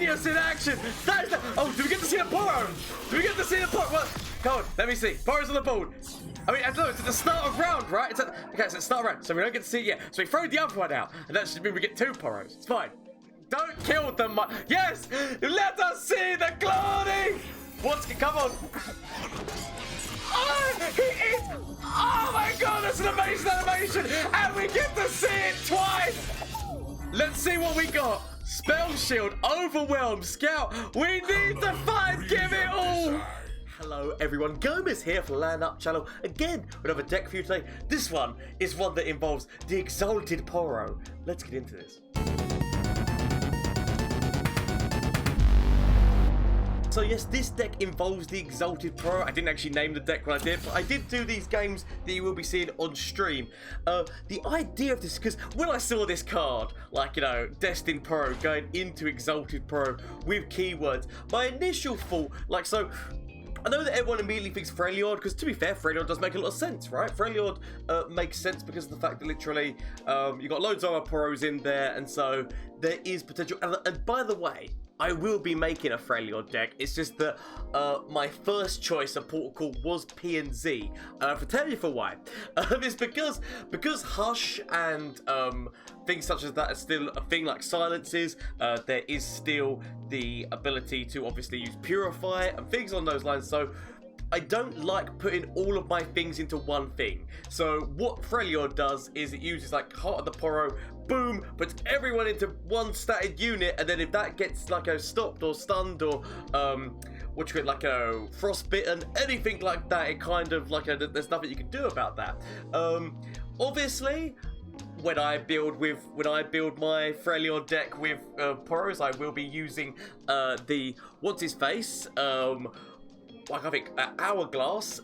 Aphelios in action. That is the... Oh, do we get to see the Poro? Do we get to see the Poro? Well, come on, let me see. Poro's on the board. I mean, I don't know, it's at the start of round, right? It's at, okay, it's at the start of round, so we don't get to see it yet. So we throw the other one out, and that should mean we get 2 Poros. It's fine. Don't kill them. Yes! Let us see the cloning! Come on. Oh, he is... Oh my god, that's an amazing animation! And we get to see it twice! Let's see what we got. Spell Shield, Overwhelm, Scout. We need to fight, give it all! Hello everyone, Gomez here for LAN Up channel. Again, we have a deck for you today. This one is one that involves the Exalted Poro. Let's get into this. So yes, this deck involves the Exalted Poro. I didn't actually name the deck when I did, but I did do these games that you will be seeing on stream. The idea of this, because when I saw this card, like, you know, Destined Poro going into Exalted Poro with keywords, my initial thought, like, so... I know that everyone immediately thinks Freljord, because to be fair, Freljord does make a lot of sense, right? Freljord makes sense because of the fact that literally you've got loads of other Poros in there, and so there is potential. And by the way, I will be making a Freljord deck. It's just that my first choice of protocol was P and Z. For tell you for why. It's because Hush and things such as that are still a thing, like silences. There is still the ability to obviously use Purify and things on those lines. So I don't like putting all of my things into one thing. So what Freljord does is it uses like Heart of the Poro, boom, puts everyone into one static unit, and then if that gets like stopped or stunned or what you get, like frostbitten, anything like that, it kind of like there's nothing you can do about that. Obviously, when I build my Freljord deck with Poros, I will be using the what's his face, like I think hourglass,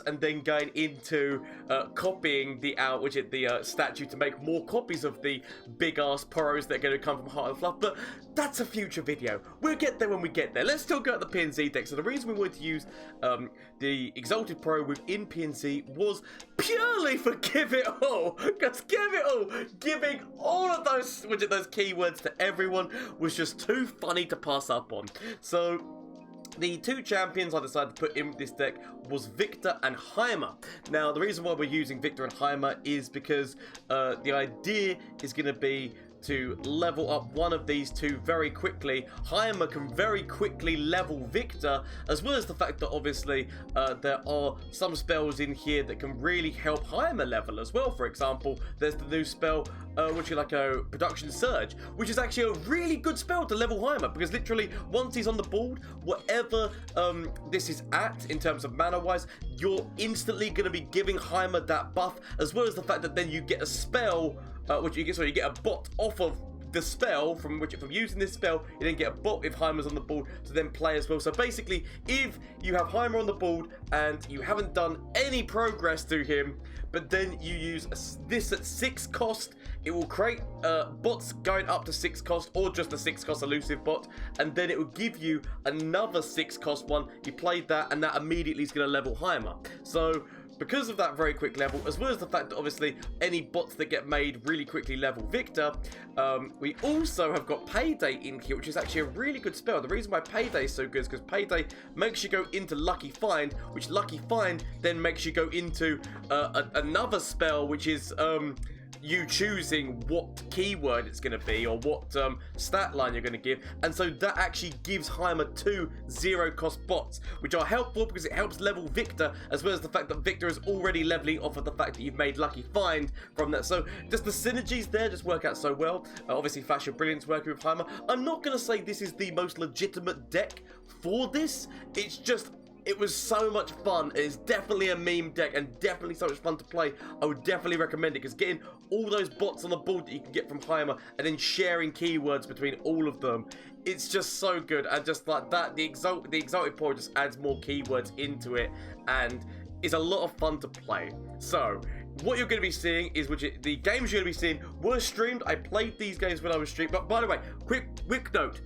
and then going into copying the statue to make more copies of the big ass Poros that are going to come from Heart and Fluff. But that's a future video. We'll get there when we get there. Let's still go at the PNZ deck. So the reason we wanted to use the Exalted Poro within PNZ was purely for Give It All. Because Give It All, giving all of those keywords to everyone was just too funny to pass up on. So the 2 champions I decided to put in this deck was Viktor and Heimer. Now, the reason why we're using Viktor and Heimer is because the idea is going to be to level up one of these 2 very quickly. Heimer can very quickly level Viktor, as well as the fact that obviously there are some spells in here that can really help Heimer level as well. For example, there's the new spell which is like a Production Surge, which is actually a really good spell to level Heimer, because literally once he's on the board, whatever this is at in terms of mana wise, you're instantly going to be giving Heimer that buff, as well as the fact that then you get a spell you get a bot off of the spell from using this spell. You then get a bot if Heimer's on the board to then play as well. So basically, if you have Heimer on the board and you haven't done any progress to him, but then you use this at 6 cost, it will create bots going up to 6 cost, or just a 6 cost elusive bot, and then it will give you another 6 cost one. You played that, and that immediately is going to level Heimer. So because of that very quick level, as well as the fact that obviously any bots that get made really quickly level Viktor, we also have got Payday in here, which is actually a really good spell. The reason why Payday is so good is because Payday makes you go into Lucky Find, which Lucky Find then makes you go into another spell, which is you choosing what keyword it's going to be, or what stat line you're going to give, and so that actually gives Heimer 2 0-cost bots, which are helpful because it helps level Viktor, as well as the fact that Viktor is already leveling off of the fact that you've made Lucky Find from that. So just the synergies there just work out so well. Obviously Flash of Brilliance working with Heimer. I'm not going to say this is the most legitimate deck for this, it's just it was so much fun. It's definitely a meme deck and definitely so much fun to play. I would definitely recommend it, because getting all those bots on the board that you can get from Heimer and then sharing keywords between all of them, it's just so good. And just like that, the Exalted Poro just adds more keywords into it and is a lot of fun to play. So what you're going to be seeing is the games you're going to be seeing were streamed. I played these games when I was streamed. But by the way, quick note.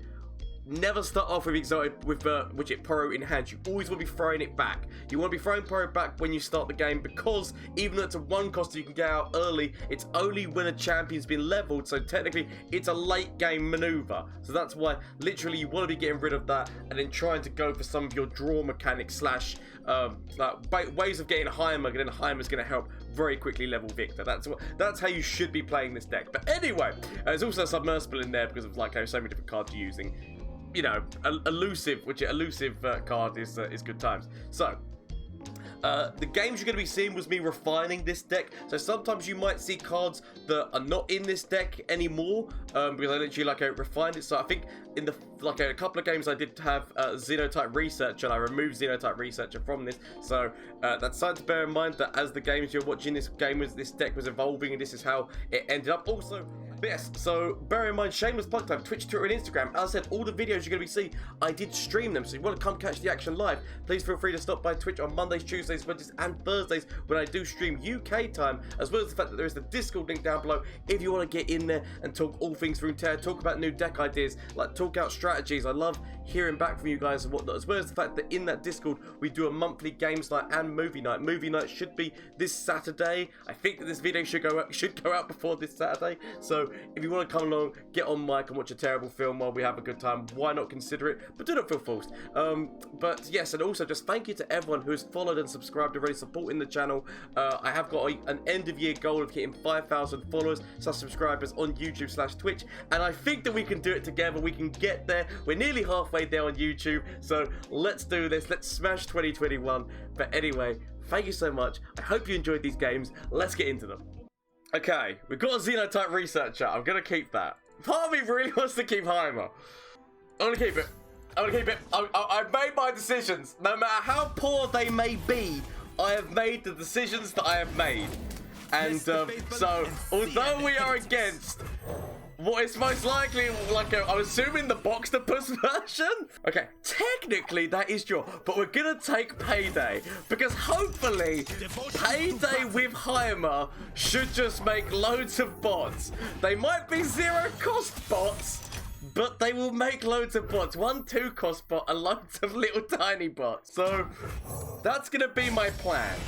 never start off with Exalted with Widget Poro in hand. You always want to be throwing it back. You want to be throwing Poro back when you start the game, because even though it's a one coster you can get out early, it's only when a champion's been leveled, so technically it's a late game maneuver. So that's why literally you want to be getting rid of that and then trying to go for some of your draw mechanics slash ways of getting Heimer, and then Heimer's going to help very quickly level Viktor. That's how you should be playing this deck. But anyway, there's also a submersible in there because of like so many different cards you're using. You know, elusive card is good times. So the games you're going to be seeing was me refining this deck. So sometimes you might see cards that are not in this deck anymore because I literally refined it. So I think in the a couple of games I did have Xenotype Researcher, and I removed Xenotype Researcher from this. So that's something to bear in mind, that as the games you're watching this deck was evolving, and this is how it ended up. Also, yes, so bear in mind, shameless plug time, Twitch, Twitter, and Instagram. As I said, all the videos you're going to be seeing, I did stream them. So if you want to come catch the action live, please feel free to stop by Twitch on Mondays, Tuesdays, Wednesdays, and Thursdays when I do stream UK time, as well as the fact that there is the Discord link down below if you want to get in there and talk all things Runeterra, talk about new deck ideas, talk out strategies. I love hearing back from you guys and whatnot, as well as the fact that in that Discord we do a monthly games night and movie night. Movie night should be this Saturday. I think that this video should go out before this Saturday. So if you want to come along, get on mic and watch a terrible film while we have a good time, why not consider it? But do not feel forced. But yes, and also just thank you to everyone who has followed and subscribed already, supporting the channel. I have got an end of year goal of hitting 5,000 followers / subscribers on YouTube / Twitch, and I think that we can do it together. We can get there. We're nearly halfway there on YouTube, so let's do this. Let's smash 2021. But anyway, thank you so much. I hope you enjoyed these games. Let's get into them. Okay, we've got a Xenotype Researcher. I'm gonna keep that. Part of me really wants to keep Heimer. I'm gonna keep it. I've made my decisions. No matter how poor they may be, I have made the decisions that I have made. And so, although we are against what is most likely I'm assuming the Boxtopus version? Okay, technically that is your, but we're gonna take Payday, because hopefully Payday with Heimer should just make loads of bots. They might be zero cost bots, but they will make loads of bots. 1-2 cost bot and loads of little tiny bots. So that's gonna be my plan.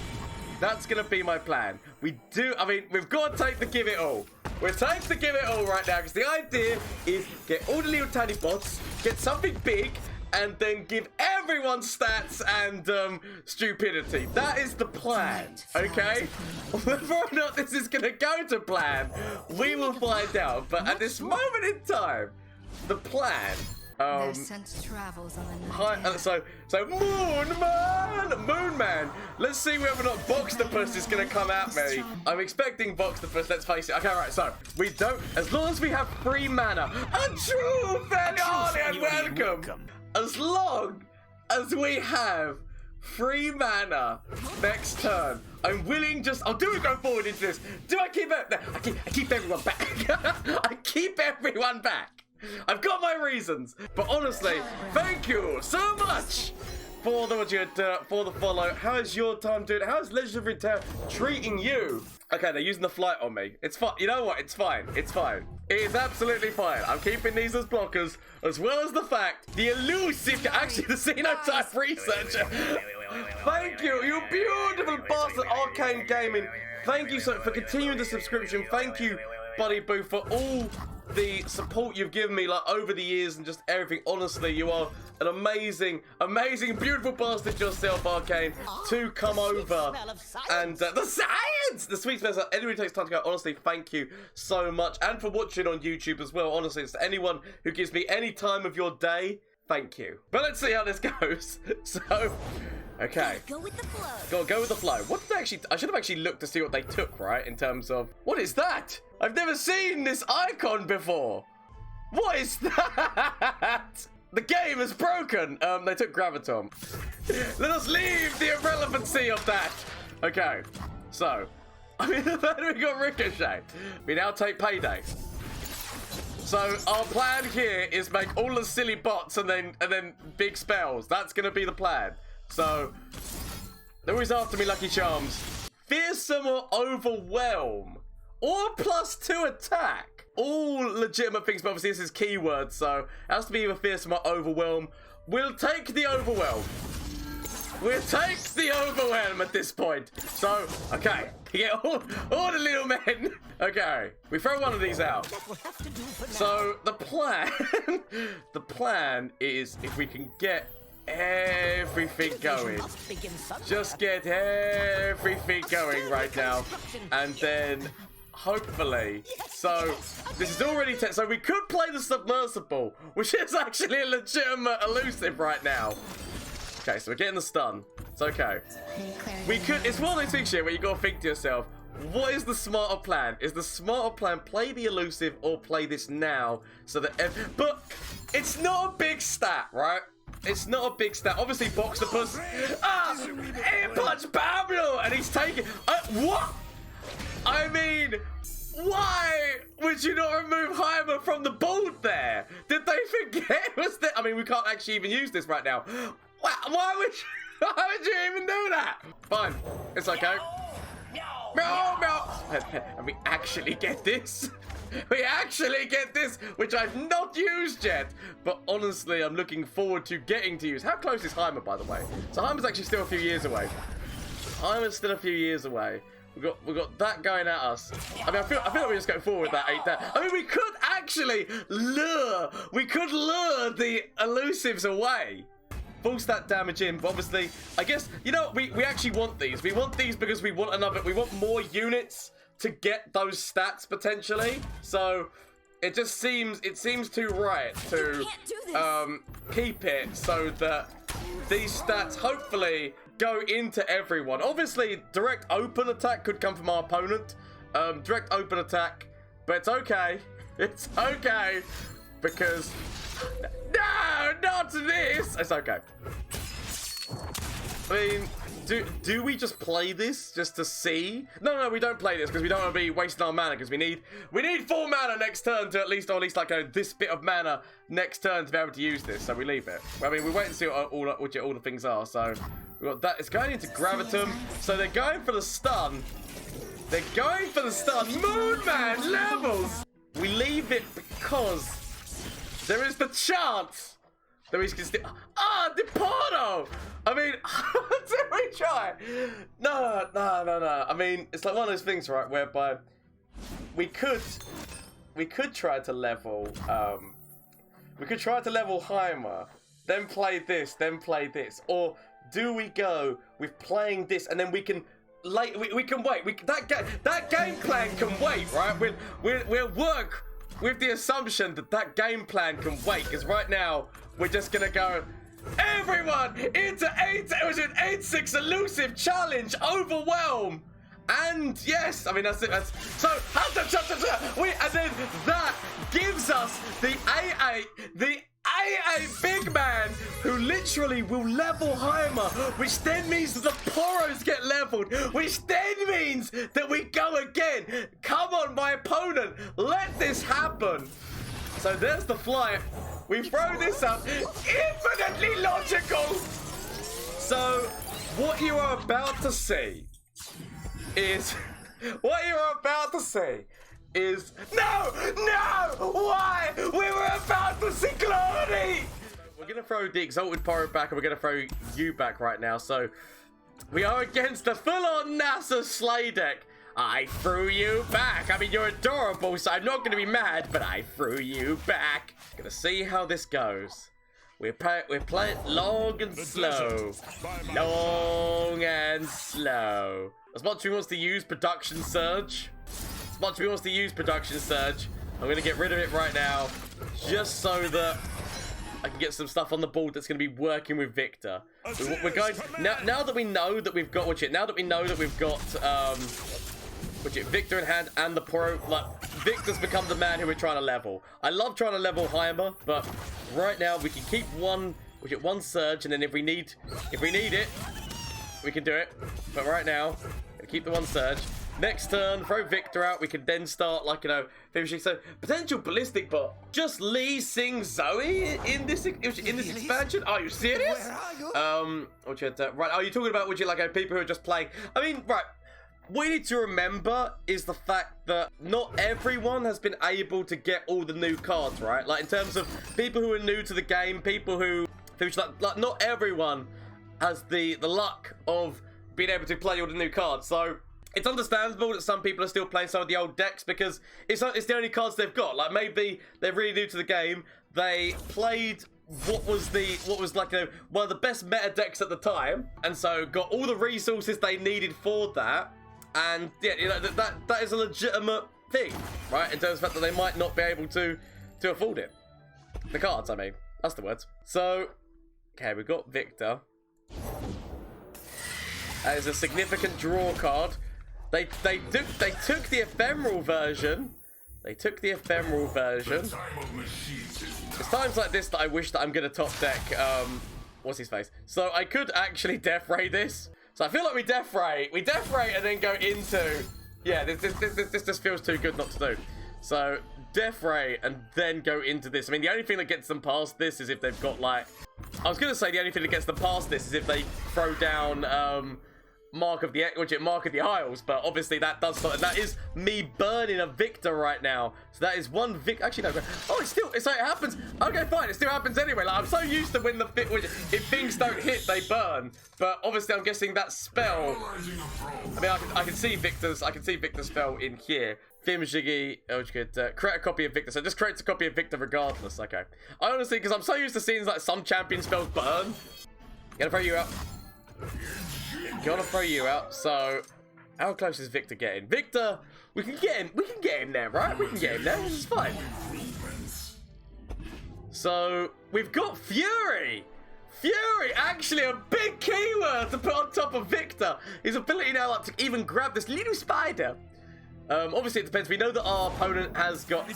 That's gonna be my plan. We've got to take the give it all. We're taking the give it all right now, because the idea is get all the little tiny bots, get something big, and then give everyone stats and stupidity. That is the plan, okay? Whether or not this is gonna go to plan, we will find out. But at this moment in time, the plan. Their scent travels on the night. So Moon Man. Let's see whether or not Boxtopus is gonna come at me. I'm expecting Boxtopus. Let's face it. Okay, right. So we don't. As long as we have free mana, a true Fenali and welcome. As long as we have free mana next turn, I'm willing. I'll do it going forward into this. Do I keep it? No, I keep everyone back. I keep everyone back. I've got my reasons, but honestly, thank you so much for the follow. How is your time doing? How is Legend of Runeterra treating you? Okay, they're using the flight on me. It's fine. You know what? It's fine. It's fine. It is absolutely fine. I'm keeping these as blockers, as well as the fact the elusive, actually the Xenotype Researcher. Thank you, you beautiful bastard, Arcane Gaming. Thank you for continuing the subscription. Thank you, Buddy Boo, for all the support you've given me over the years and just everything. Honestly, you are an amazing, beautiful bastard yourself, Arcane, to come over and the science, the sweet smell. Anyone who takes time to go, honestly, thank you so much, and for watching on YouTube as well. Honestly, it's anyone who gives me any time of your day, thank you. But let's see how this goes. So, okay. Go with the flow. Go with the flow. What did they actually? I should have actually looked to see what they took, right? In terms of what is that? I've never seen this icon before. What is that? The game is broken. They took Graviton. Let us leave the irrelevancy of that. Okay, so then we got Ricochet. We now take Payday. So our plan here is make all the silly bots and then big spells. That's gonna be the plan. So they're always after me, Lucky Charms. Fearsome or Overwhelm, or +2 attack. all legitimate things, but obviously this is keywords, so it has to be either fearsome or overwhelm. We'll take the overwhelm. We'll take the overwhelm at this point. So, okay, you get all the little men. Okay, we throw one of these out. So the plan is if we can get everything going, just get everything going right now, and then hopefully, so this is already so we could play the submersible, which is actually a legitimate elusive right now. Okay, so we're getting the stun. It's okay. We could, it's one of those things here where you gotta think to yourself, what is the smarter plan? Is the smarter plan play the elusive or play this now so that but it's not a big stat, right? It's not a big stat. Obviously, Boxtopus. Air punch Pablo, and he's taking. What? I mean, why would you not remove Heimer from the board there? Did they forget? Was that? I mean, we can't actually even use this right now. Why would you even do that? Fine, it's okay. No. And we actually get this. We actually get this, which I've not used yet. But honestly, I'm looking forward to getting to use. How close is Heimer, by the way? So Heimer's actually still a few years away. Heimer's still a few years away. We've got that going at us. I mean, I feel like we're just going forward with that 8 there. I mean, we could actually lure. We could lure the elusives away. Full stat damage in, but obviously, I guess, you know, we actually want these. We want these because we want more units to get those stats potentially. So it just seems too right to keep it so that these stats hopefully go into everyone. Obviously, direct open attack could come from our opponent. Direct open attack, but it's okay. It's okay because no, not this. It's okay. I mean, do we just play this just to see? No, we don't play this because we don't want to be wasting our mana because we need full mana next turn to at least like this bit of mana next turn to be able to use this. So we leave it. I mean, we wait and see what all the things are. So we got that. It's going into Gravitum. So they're going for the stun. They're going for the stun. Moonman levels. We leave it because there is the chance that we can still. The Poro! I mean, did we try? No. I mean, it's like one of those things, right, whereby we could try to level. We could try to level Heimer, then play this, or do we go with playing this and then we can? We can wait. That game plan can wait, right? We'll work with the assumption that game plan can wait, because right now we're just gonna go everyone into 8-6 elusive challenge overwhelm, and yes, I mean that's it. That's so and then that gives us the AA big man who literally will level Heimer, which then means that the Poros get leveled, which then means that we go again. Come on, my opponent, let this happen. So there's the flight. We throw this up. Infinitely logical. So what you are about to see is no! Why? We were about to see Clody! We're gonna throw the Exalted Poro back, and we're gonna throw you back right now. So we are against the full-on Nasus slay deck. I threw you back. I mean, you're adorable, so I'm not gonna be mad, but I threw you back. Gonna see how this goes. We're playing long and slow. Long and slow. As much as he wants to use Production Surge, I'm gonna get rid of it right now, just so that I can get some stuff on the board that's gonna be working with Viktor. We're going now that we know that we've got Viktor in hand and the Poro. Like, Viktor's become the man who we're trying to level. I love trying to level Heimer, but right now we can keep one surge, and then if we need it, we can do it. But right now, keep the one surge. Next turn, throw Viktor out. We can then start, like, you know, finishing. So potential ballistic, but just Lee Sing Zoe in this expansion. Are you serious? Right? Are you talking about? Would you like people who are just playing? I mean, right. what you need to remember is the fact that not everyone has been able to get all the new cards, right? Like, in terms of people who are new to the game, people who like not everyone has the luck of being able to play all the new cards. So it's understandable that some people are still playing some of the old decks because it's the only cards they've got. Like, maybe they're really new to the game. They played what was like one of the best meta decks at the time, and so got all the resources they needed for that. And yeah, you know, that is a legitimate thing, right? In terms of the fact that they might not be able to afford it. The cards, I mean, that's the words. So, okay, we've got Viktor. That is a significant draw card. They took the ephemeral version. They took the ephemeral version. It's times like this that I wish that I'm gonna top deck. What's his face? So I could actually death ray this. So I feel like we death ray and then go into. Yeah, this just feels too good not to do. So death ray and then go into this. I mean, the only thing that gets them past this is if they've got like. I was gonna say the only thing that gets them past this is if they throw down Mark of the Isles, but obviously that does something. That is me burning a Viktor right now. So that is one Vic. Actually, no. Oh, it happens. Okay, fine. It still happens anyway. Like, I'm so used to when if things don't hit, they burn. But obviously, I'm guessing that spell. I mean, I can see Viktor's. I can see Viktor's spell in here. Fimjiggy. Oh, you could create a copy of Viktor. So it just creates a copy of Viktor regardless. Okay. I honestly, because I'm so used to seeing like some champion spells burn. Gonna throw you out. Gotta throw you out. So, how close is Viktor getting? Viktor, we can get him there, right? We can get him there. It's fine. So, we've got Fury. Fury, actually a big keyword to put on top of Viktor. His ability now, like, to even grab this little spider. Obviously, it depends. We know that our opponent has got.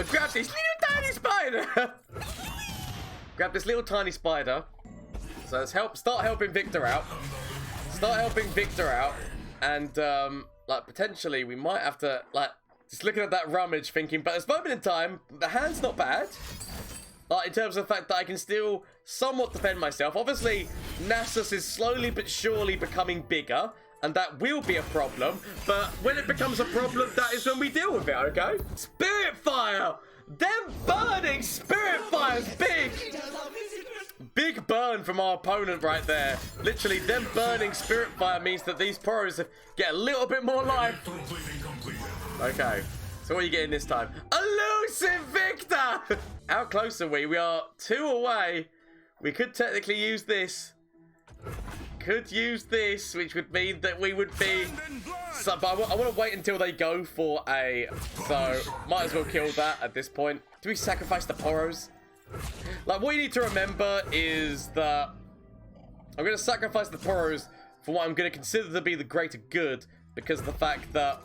Grab this little tiny spider. Grab this little tiny spider. So let's start helping Viktor out. And like potentially we might have to like just looking at that rummage thinking, but at this moment in time, the hand's not bad. Like in terms of the fact that I can still somewhat defend myself. Obviously, Nasus is slowly but surely becoming bigger, and that will be a problem. But when it becomes a problem, that is when we deal with it, okay? Spirit Fire! Them burning Spirit Fire's big! Big burn from our opponent right there. Literally, them burning Spirit Fire means that these Poros get a little bit more life. Okay, so what are you getting this time? Elusive Viktor! How close are we? We are 2 away. We could technically use this. Which would mean that we would be... So, but I want to wait until they go for a... So, might as well kill that at this point. Do we sacrifice the Poros? Like, what you need to remember is that I'm going to sacrifice the Poros for what I'm going to consider to be the greater good, because of the fact that,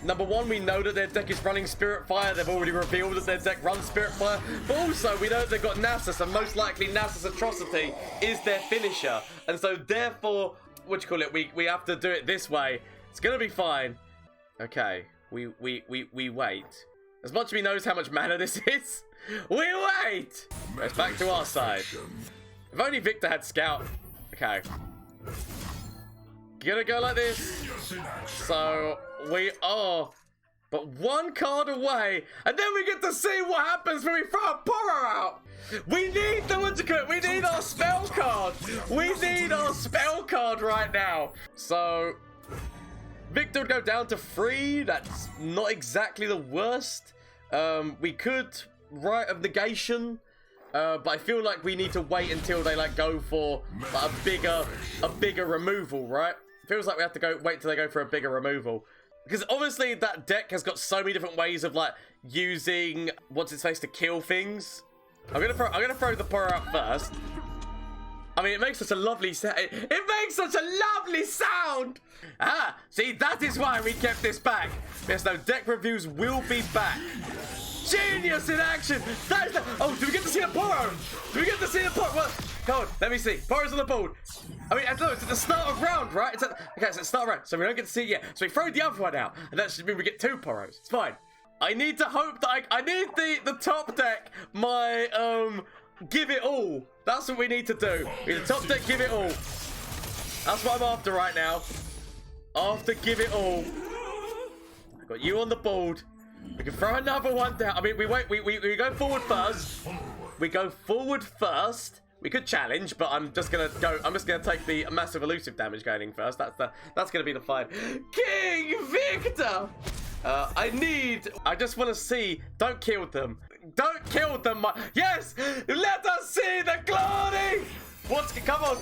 number one, we know that their deck is running Spirit Fire. They've already revealed that their deck runs Spirit Fire. But also, we know that they've got Nasus, and most likely Nasus Atrocity is their finisher. And so, therefore, we have to do it this way. It's going to be fine. Okay, we wait. As much as we knows how much mana this is, we wait! It's back to our side. If only Viktor had Scout. Okay. Gonna go like this. So, we are but 1 card away. And then we get to see what happens when we throw a Poro out. We need we need our spell card. We need our spell card right now. So, Viktor would go down to 3. That's not exactly the worst. We could... Rite of Negation, but I feel like we need to wait until they like go for like, a bigger removal, right? Feels like we have to wait till they go for a bigger removal, because obviously that deck has got so many different ways of like using what's its face to kill things. I'm gonna throw the Poro out first. I mean, it makes such a lovely sound. It makes such a lovely sound. Ah, see, that is why we kept this back. Yes, no, deck reviews will be back. Genius in action! That is the... Oh, do we get to see a Poro? Do we get to see a Poro? What? Come on, let me see. Poro's on the board. I mean, no, it's at the start of round, right? Okay, so it's the start of round, so we don't get to see it yet. So we throw the other one out, and that should mean we get 2 Poros. It's fine. I need to hope that I need the top deck my, give it all. That's what we need to do. We need the top deck give it all. That's what I'm after right now. After give it all. I got you on the board. We can throw another one down. I mean, we go forward first. We go forward first. We could challenge, but I'm just gonna take the massive elusive damage going in first. That's gonna be the fight. King Viktor! I just want to see. Don't kill them. Don't kill them. Yes! Let us see the glory! Come on.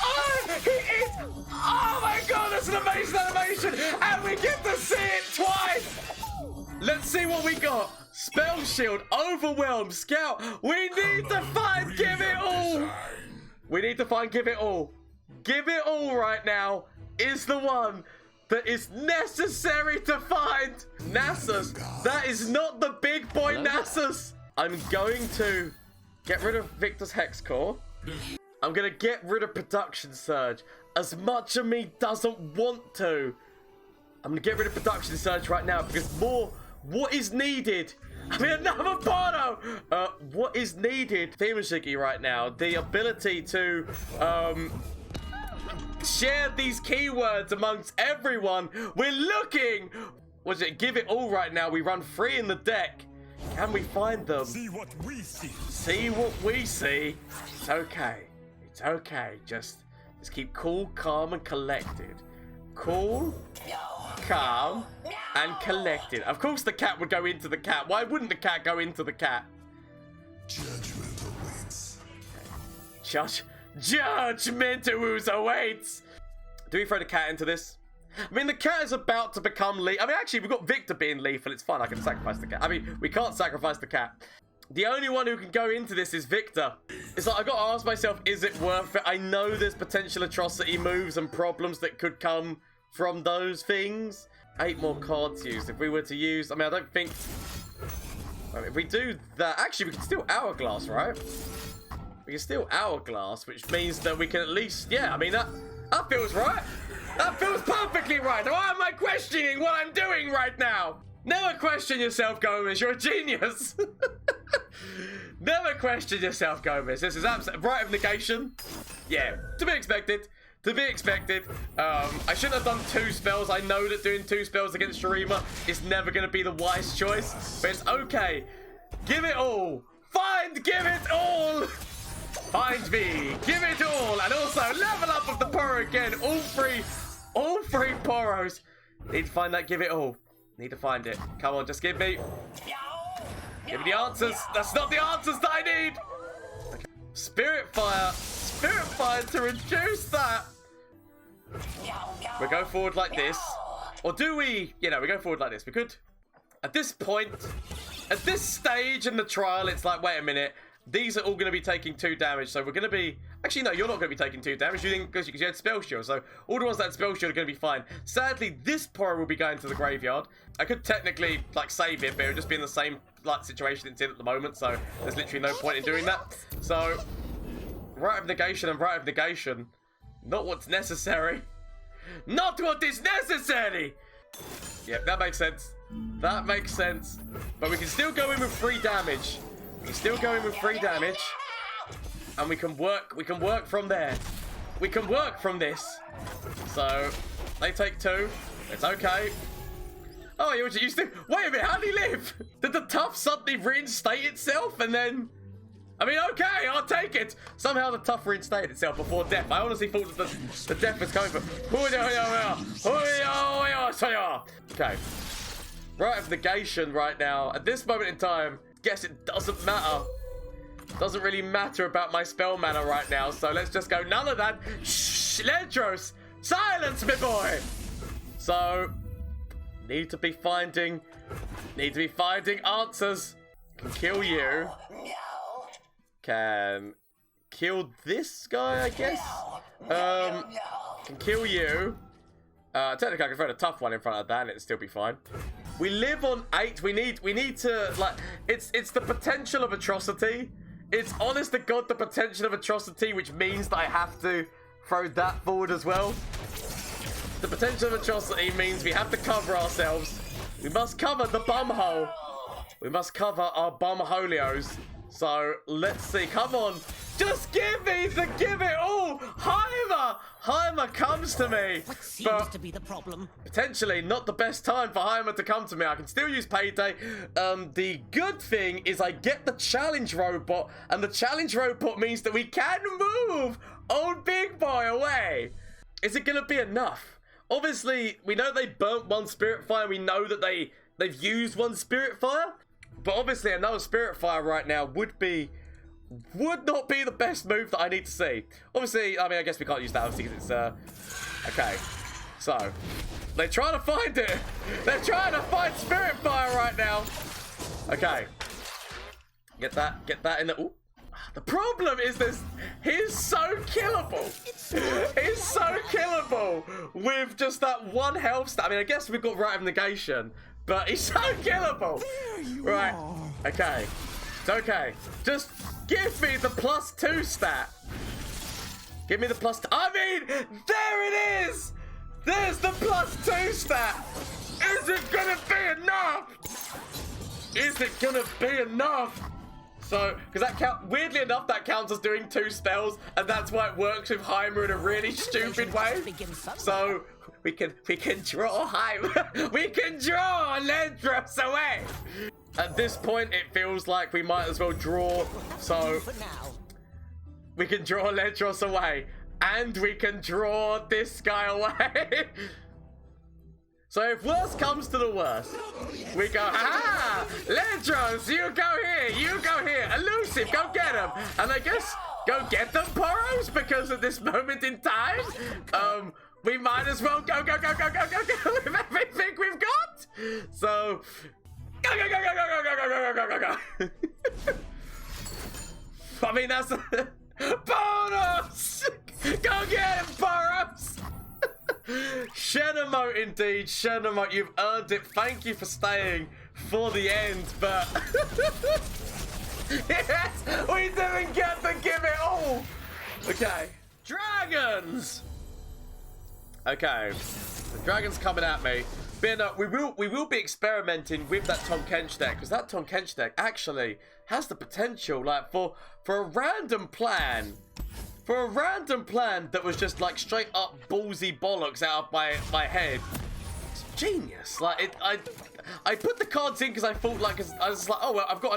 Oh, he is. Oh my god, that's an amazing animation. And we get to see it twice. Let's see what we got. Spell Shield, Overwhelm, Scout. We need to find Give It All. We need to find Give It All. Give It All right now is the one that is necessary to find. Nasus, that is not the big boy Nasus. I'm going to get rid of Viktor's Hex Core. I'm going to get rid of Production Surge. As much of me doesn't want to. I'm going to get rid of Production Surge right now because what is needed? I mean, another Poro! What is needed? Heimerdinger right now, the ability to share these keywords amongst everyone. We're looking. Was it Give It All right now? We run 3 in the deck. Can we find them? See what we see. See what we see. It's okay. It's okay. Just keep cool, calm, and collected. Cool, calm, and collected. Of course the cat would go into the cat. Why wouldn't the cat go into the cat? Judgment awaits. Judgment awaits. Do we throw the cat into this? I mean, the cat is about to become lethal. I mean, actually, we've got Viktor being lethal. It's fine. I can sacrifice the cat. I mean, we can't sacrifice the cat. The only one who can go into this is Viktor. It's like, I got to ask myself, is it worth it? I know there's potential atrocity moves and problems that could come from those things. 8 more cards used. If we were to use... I mean, I don't think... I mean, if we do that... Actually, we can steal Hourglass, right? We can steal Hourglass, which means that we can at least... Yeah, I mean, that feels right. That feels perfectly right. Why am I questioning what I'm doing right now? Never question yourself, Gomez. You're a genius. Never question yourself, Gomez. This is absolute right of negation. Yeah, to be expected. To be expected. I shouldn't have done 2 spells. I know that doing 2 spells against Shurima is never going to be the wise choice, but it's okay. Give it all. Give it all. Find me. Give it all. And also level up of the Poro again. All three Poros. Need to find that Give It All. Need to find it. Come on, just give me the answers. That's not the answers that I need. Okay. Spirit Fire to reduce that. We go forward like this. Or do we, we go forward like this. We could, at this point, at this stage in the trial, it's like, wait a minute. These are all going to be taking 2 damage. So we're going to be, actually, no, you're not going to be taking 2 damage. You didn't, because you had Spell Shield. So all the ones that had Spell Shield are going to be fine. Sadly, this Poro will be going to the graveyard. I could technically, save it, but it would just be in the same, situation it's in at the moment. So there's literally no point in doing that. So, Right of Negation and Right of Negation. Not what's necessary. Not what is necessary! Yep, that makes sense. That makes sense. But we can still go in with 3 damage. We can still go in with 3 damage. And we can work from there. We can work from this. So, they take 2. It's okay. Oh, you used to... Wait a minute, how did he live? Did the tough suddenly reinstate itself and then... I mean, okay, I'll take it. Somehow the tough reinstated itself before death. I honestly thought that the death was coming from... Okay. Right of Negation right now. At this moment in time, guess it doesn't matter. Doesn't really matter about my spell mana right now, so let's just go none of that. Shh, Ledros, silence me, boy. So, need to be finding answers. Can kill you. Can kill this guy, I guess. Can kill you. Technically, I can throw a tough one in front of that, and it'd still be fine. We live on 8. We need to it's the potential of atrocity. It's honest to God the potential of atrocity, which means that I have to throw that forward as well. The potential of atrocity means we have to cover ourselves. We must cover the bumhole. We must cover our bumholios. So let's see. Come on. Just give it all. Heimer comes to me. What seems to be the problem? Potentially not the best time for Heimer to come to me. I can still use Payday. The good thing is I get the challenge robot, and the challenge robot means that we can move old big boy away. Is it gonna be enough? Obviously, we know they burnt one Spirit Fire. We know that they've used one Spirit Fire, but obviously another Spirit Fire right now would not be the best move that I need to see. Obviously, I mean, I guess we can't use that obviously because it's okay. So they're trying to find it. They're trying to find Spirit Fire right now. Okay, get that in the. Ooh. The problem is this. He's so killable. He's so killable with just that one health stat. I mean, I guess we've got Rite of Negation, but he's so killable. Right. Okay. It's okay. Just give me the +2 stat. Give me the +2. I mean, there it is. There's the +2 stat. Is it gonna be enough? Is it gonna be enough? So, because that count, weirdly enough, that counts as doing 2 spells, and that's why it works with Heimer in a really stupid way. So we can draw Heimer. We can draw Lanners away. At this point, it feels like we might as well draw. So we can draw Lanners away, and we can draw this guy away. So if worst comes to the worst, we go, ah, Lanners, you go here, Elusive, go get him. And I guess, go get them, Poros, because at this moment in time, we might as well go with everything we've got. So, go. I mean, that's, Poros, go get him, Poros. Shenamo indeed, Shenamo, you've earned it. Thank you for staying for the end, but yes, we didn't get to give it all. Okay, dragons. Okay, the dragon's coming at me. But we will be experimenting with that Tahm Kench deck, because that Tahm Kench deck actually has the potential, like for a random plan. For a random plan that was just like straight up ballsy bollocks out of my head, it's genius. Like I put the cards in because I thought like I was like, oh well, I've got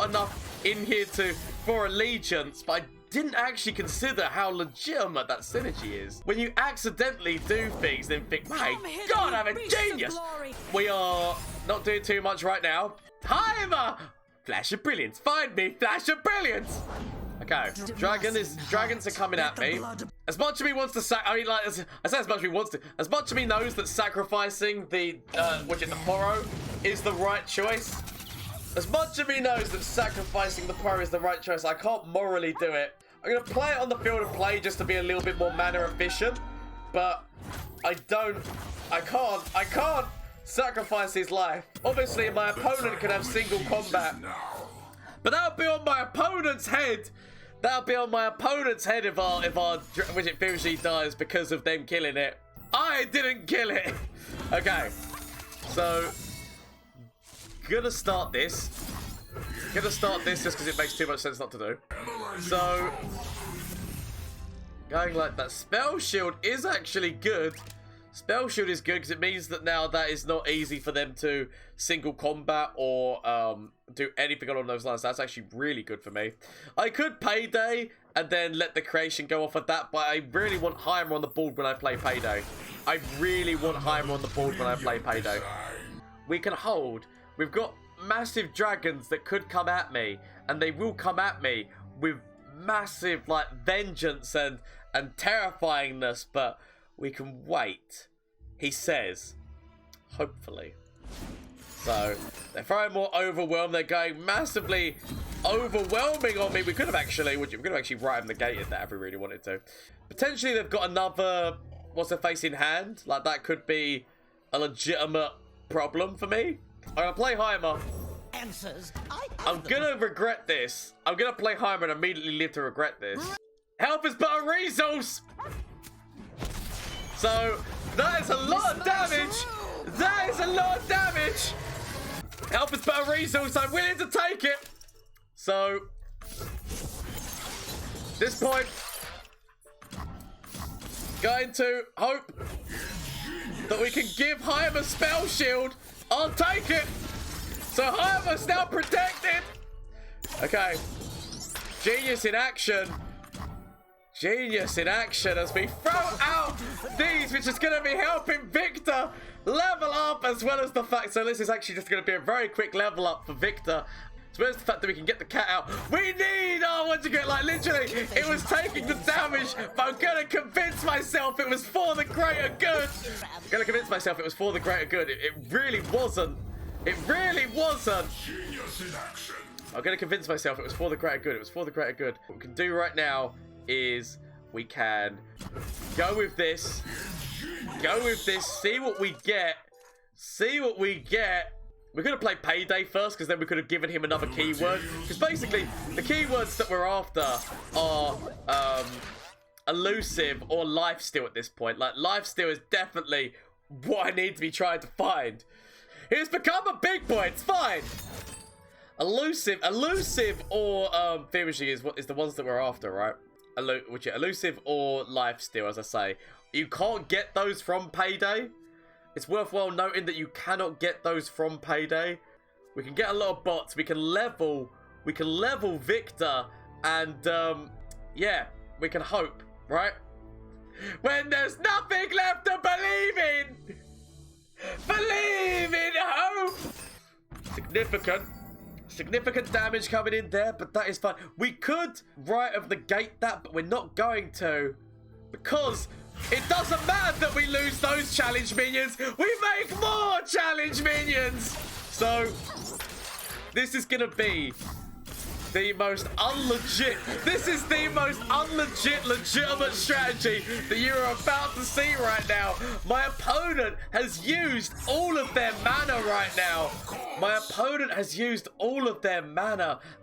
enough in here for allegiance, but I didn't actually consider how legitimate that synergy is. When you accidentally do things, then think, my God, I'm a genius. We are not doing too much right now. Heimer, flash of brilliance. Find me, flash of brilliance. Okay, dragons are coming at me. As much as he wants to I say as much as he wants to. As much as he knows that sacrificing the Poro is the right choice. As much as he knows that sacrificing the Poro is the right choice, I can't morally do it. I'm gonna play it on the field of play just to be a little bit more mana efficient. But I can't sacrifice his life. Obviously, my opponent can have single combat. But that'll be on my opponent's head. That'll be on my opponent's head if our which it usually dies because of them killing it. I didn't kill it. Okay, so gonna start this just because it makes too much sense not to do. So going like that. Spell shield is actually good. Spell shield is good because it means that now that is not easy for them to single combat or do anything along those lines. That's actually really good for me. I could Payday and then let the creation go off of that, but I really want Heimer on the board when I play Payday. I really want Heimer on the board when I play Payday. We can hold. We've got massive dragons that could come at me, and they will come at me with massive like vengeance and terrifyingness, but we can wait, he says. Hopefully. So, they're throwing more overwhelm. They're going massively overwhelming on me. We could have actually Rite of Negated that if we really wanted to. Potentially, they've got another what's their face in hand. Like, that could be a legitimate problem for me. I'm going to play Heimer. I'm going to regret this. I'm going to play Heimer and immediately live to regret this. Health is but a resource. So, that is a lot of damage. That is a lot of damage. Health is but a resource. I'm willing to take it. So, This point, going to hope that we can give Heimer spell shield. I'll take it. So Heimer's now protected. Okay. Genius in action. Genius in action as we throw out these, which is going to be helping Viktor level up, as well as the fact, so this is actually just going to be a very quick level up for Viktor, as well as the fact that we can get the cat out. We need, once again, like literally, it was taking the damage, but I'm going to convince myself it was for the greater good. I'm going to convince myself it was for the greater good. It really wasn't. It really wasn't. Genius in action. I'm going to convince myself it was for the greater good. It was for the greater good. What we can do right now is we can go with this, see what we get, We're going to play Payday first, because then we could have given him another keyword, because basically the keywords that we're after are elusive or lifesteal at this point. Like, lifesteal is definitely what I need to be trying to find. He's become a big boy, it's fine. Elusive or Heimerdinger is the ones that we're after, right? Elusive or lifesteal, as I say. You can't get those from Payday. It's worthwhile noting that you cannot get those from Payday. We can get a lot of bots. We can level Viktor, and yeah, we can hope, right? When there's nothing left to believe in, believe in hope. Significant damage coming in there, but that is fine. We could right of the gate that, but we're not going to, because it doesn't matter that we lose those challenge minions. We make more challenge minions. So this is gonna be the most legitimate strategy that you are about to see right now. My opponent has used all of their mana right now.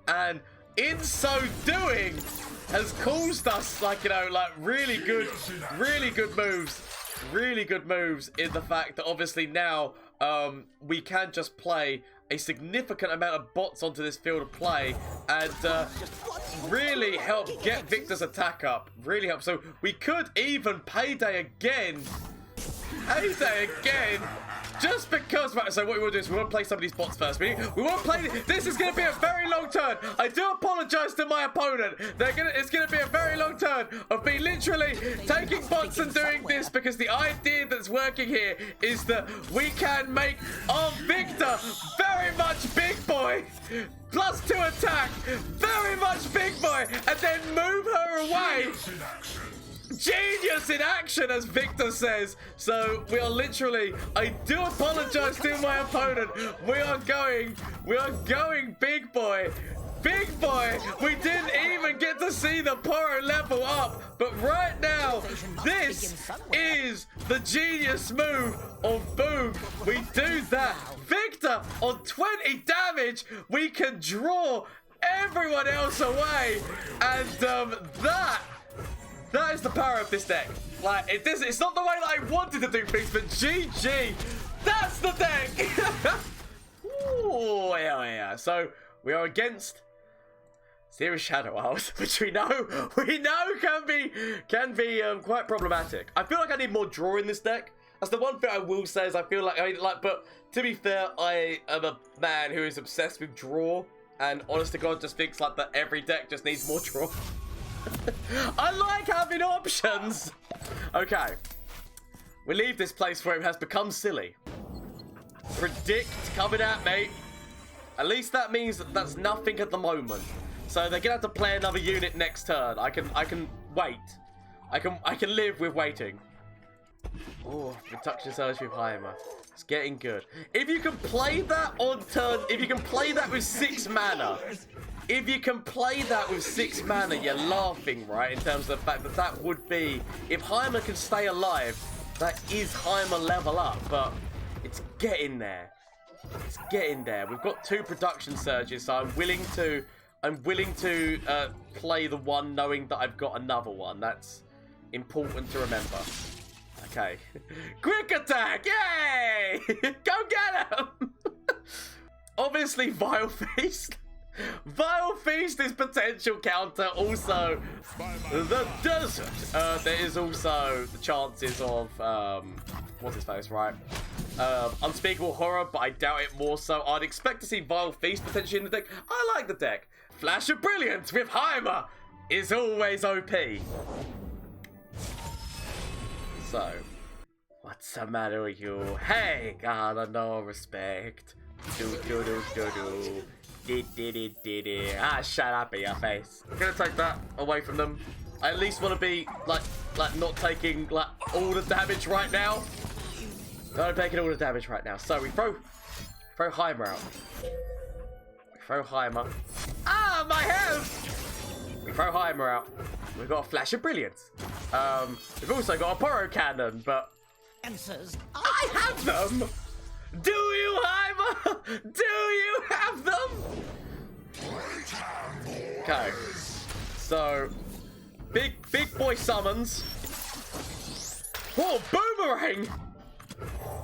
And in so doing has caused us, like, you know, like really good moves in the fact that obviously now we can just play a significant amount of bots onto this field of play and really help get Viktor's attack up. Really help. So we could even Payday again. Just because, right, so what we want to do is we want to play some of these bots first. We want to play, this is going to be a very long turn. I do apologize to my opponent. It's going to be a very long turn of me literally taking bots and doing this, because the idea that's working here is that we can make our Viktor very much big boy, +2 attack, very much big boy, and then move her away. Genius in action, as Viktor says. So we are literally, I do apologize to my opponent. We are going big boy. Big boy. We didn't even get to see the Poro level up. But right now, this is the genius move of boom. We do that. Viktor on 20 damage. We can draw everyone else away. And that is the power of this deck. Like, it's not the way that I wanted to do things, but GG, that's the deck. Ooh, yeah. So we are against Zero Shadow Isles, which we know can be quite problematic. I feel like I need more draw in this deck. That's the one thing I will say, is I feel like but to be fair, I am a man who is obsessed with draw, and honest to God, just thinks like that every deck just needs more draw. I like having options. Okay. We leave this place where it has become silly. Predict coming at me. At least that means that that's nothing at the moment. So they're gonna have to play another unit next turn. I can wait. I can live with waiting. Oh, reduction surge with Heimer. It's getting good. If you can play that on turn, if you can play that with 6 mana. If you can play that with 6 mana, you're laughing, right? In terms of the fact that that would be, if Heimer can stay alive, that is Heimer level up, but it's getting there. It's getting there. We've got 2 production surges, so I'm willing to play the one knowing that I've got another one. That's important to remember. Okay. Quick attack! Yay! Go get him! Obviously, Vile Feast. Vile Feast is potential counter. Also, the desert. There is also the chances of, what's his face, right? Unspeakable Horror, but I doubt it more so. I'd expect to see Vile Feast potentially in the deck. I like the deck. Flash of Brilliance with Heimer is always OP. So, what's the matter with you? Hey, gotta no respect. Ah, shut up in your face. I'm gonna take that away from them. I at least want to be like not taking like all the damage right now. Not taking all the damage right now. So we throw Heimer out. We throw Heimer. Ah, my health! We throw Heimer out. We've got a Flash of Brilliance. We've also got a Poro Cannon, but Answers. I have them. Do you, Heimer? Do you have them? Okay. So, big boy summons. Whoa, boomerang!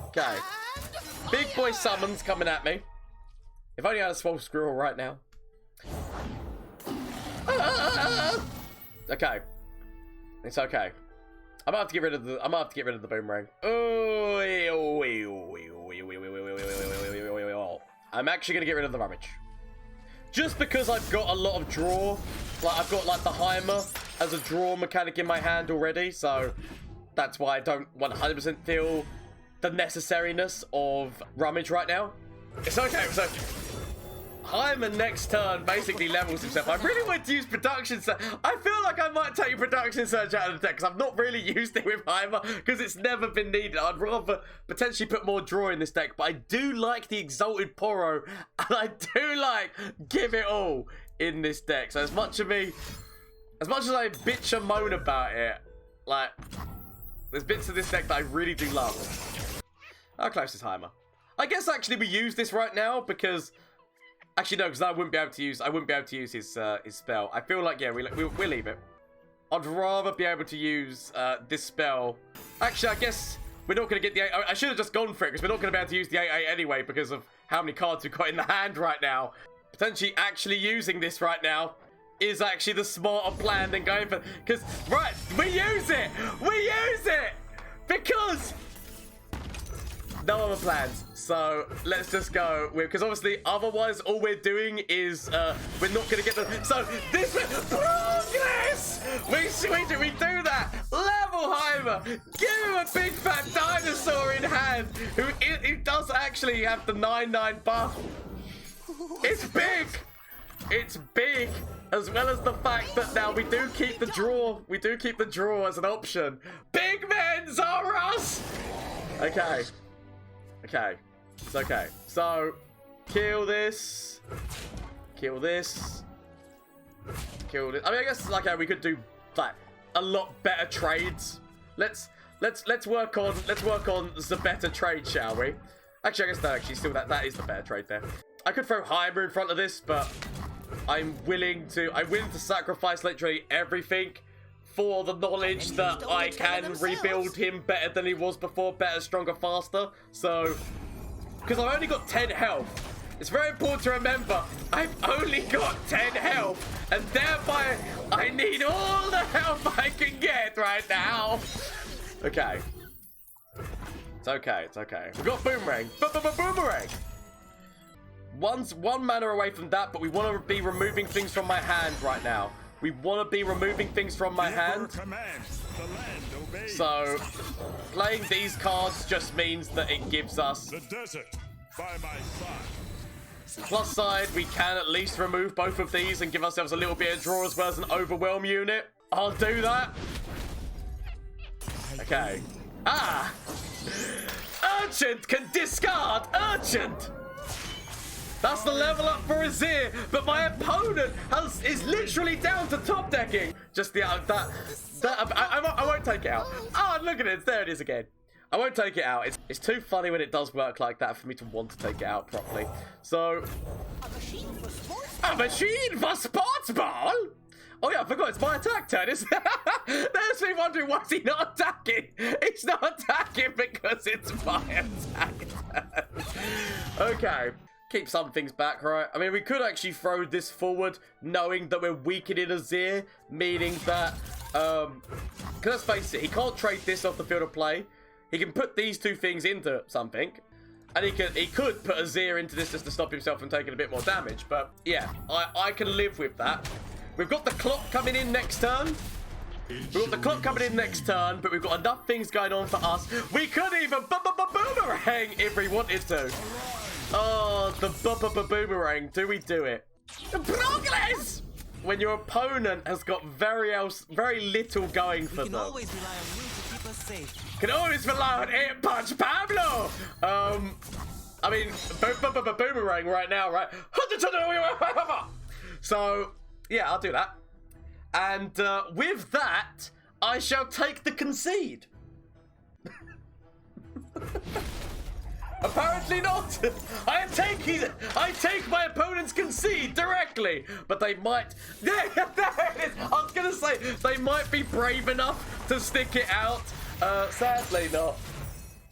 Okay. Big boy summons coming at me. If only I had a swole squirrel right now. Okay. It's okay. I'm gonna have to get rid of the boomerang. I'm actually gonna get rid of the rummage. Just because I've got a lot of draw. Like I've got like the Heimer as a draw mechanic in my hand already, so that's why I don't 100% feel the necessariness of rummage right now. It's okay, so Heimer next turn basically levels himself. I really want to use Production Surge. I feel like I might take Production Surge out of the deck because I've not really used it with Heimer because it's never been needed. I'd rather potentially put more draw in this deck, but I do like the Exalted Poro and I do like Give It All in this deck. So as much as I bitch and moan about it, like there's bits of this deck that I really do love. How close is Heimer? I guess actually we use this right now because actually no, because I wouldn't be able to use his spell. I feel like yeah, we'll leave it. I'd rather be able to use this spell. Actually, I guess we're not going to get the 8. I should have just gone for it because we're not going to be able to use the 8/8 anyway because of how many cards we've got in the hand right now. Potentially actually using this right now is actually the smarter plan than going for, because right, we use it because no other plans. So let's just go with, because obviously otherwise all we're doing is we're not gonna get the, so this progress we do that. Level Heimer, give him a big fat dinosaur in hand who it does actually have the 9/9 buff. It's big, as well as the fact that now we do keep the draw. We do keep the draw as an option. Big men's are us. Okay. It's okay. So, kill this. I mean, I guess like we could do like a lot better trades. Let's work on the better trade, shall we? Actually, I guess that is the better trade there. I could throw Heimer in front of this, but I'm willing to sacrifice literally everything for the knowledge that I can rebuild him better than he was before, better, stronger, faster. So, because I've only got 10 health, it's very important to remember I've only got 10 health, and thereby I need all the health I can get right now. Okay. It's okay. We've got Boomerang. Boomerang! One mana away from that, but we want to be removing things from my hand right now. We want to be removing things from my hand. So, playing these cards just means that it gives us The desert by my side. plus side. We can at least remove both of these and give ourselves a little bit of draw as well as an overwhelm unit. I'll do that. Okay. Ah! Urgent can discard Urgent! That's the level up for Azir, but my opponent is literally down to top decking. Just the I won't take it out. Oh, look at it, there it is again. I won't take it out. It's too funny when it does work like that for me to want to take it out properly. So, a machine for sports ball. Oh yeah, I forgot it's my attack turn. There's me wondering why is he not attacking. He's not attacking because it's my attack turn. Okay. keep some things back, right? I mean, we could actually throw this forward knowing that we're weakening Azir, meaning that, because let's face it, he can't trade this off the field of play. He can put these two things into something, and he could put Azir into this just to stop himself from taking a bit more damage, but yeah, I can live with that. We've got the clock coming in next turn. We've got the clock coming in next turn, but we've got enough things going on for us. We could even boomerang if we wanted to. Oh, the boomerang. Do we do it? Progress! When your opponent has got very little going for them. You can always rely on you to keep us safe. Can always rely on it, Punch Pablo! I mean, boomerang right now, right? So, yeah, I'll do that. And with that, I shall take the concede. Apparently not. I take my opponent's concede directly, but they might. There it is. I was gonna say they might be brave enough to stick it out. Sadly not.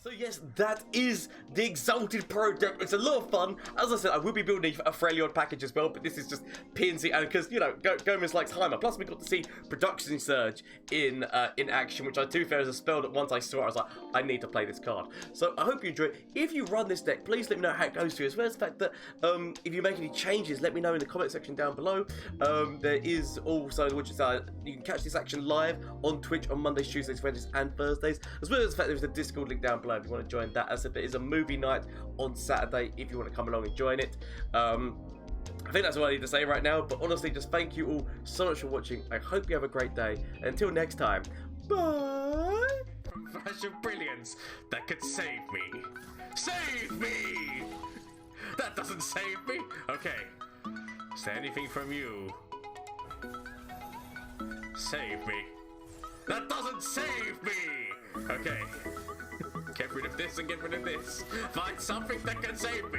So yes, that is the Exalted Poro deck. It's a lot of fun. As I said, I will be building a Aphelios package as well, but this is just PNC, and because, you know, Gomez likes Heimer. Plus, we got to see Production Surge in action, which I do feel is a spell that once I saw it, I was like, I need to play this card. So I hope you enjoy it. If you run this deck, please let me know how it goes to you, as well as the fact that if you make any changes, let me know in the comment section down below. There is also, which is, you can catch this action live on Twitch on Mondays, Tuesdays, Wednesdays, and Thursdays, as well as the fact there's a Discord link down below if you want to join that. As if it is a movie night on Saturday if you want to come along and join it. I think that's all I need to say right now, but honestly, just thank you all so much for watching. I hope you have a great day. Until next time, bye! Flash of brilliance that could save me. Save me! That doesn't save me. Okay. Is there anything from you? Save me. That doesn't save me! Okay. Get rid of this and get rid of this. Find something that can save me.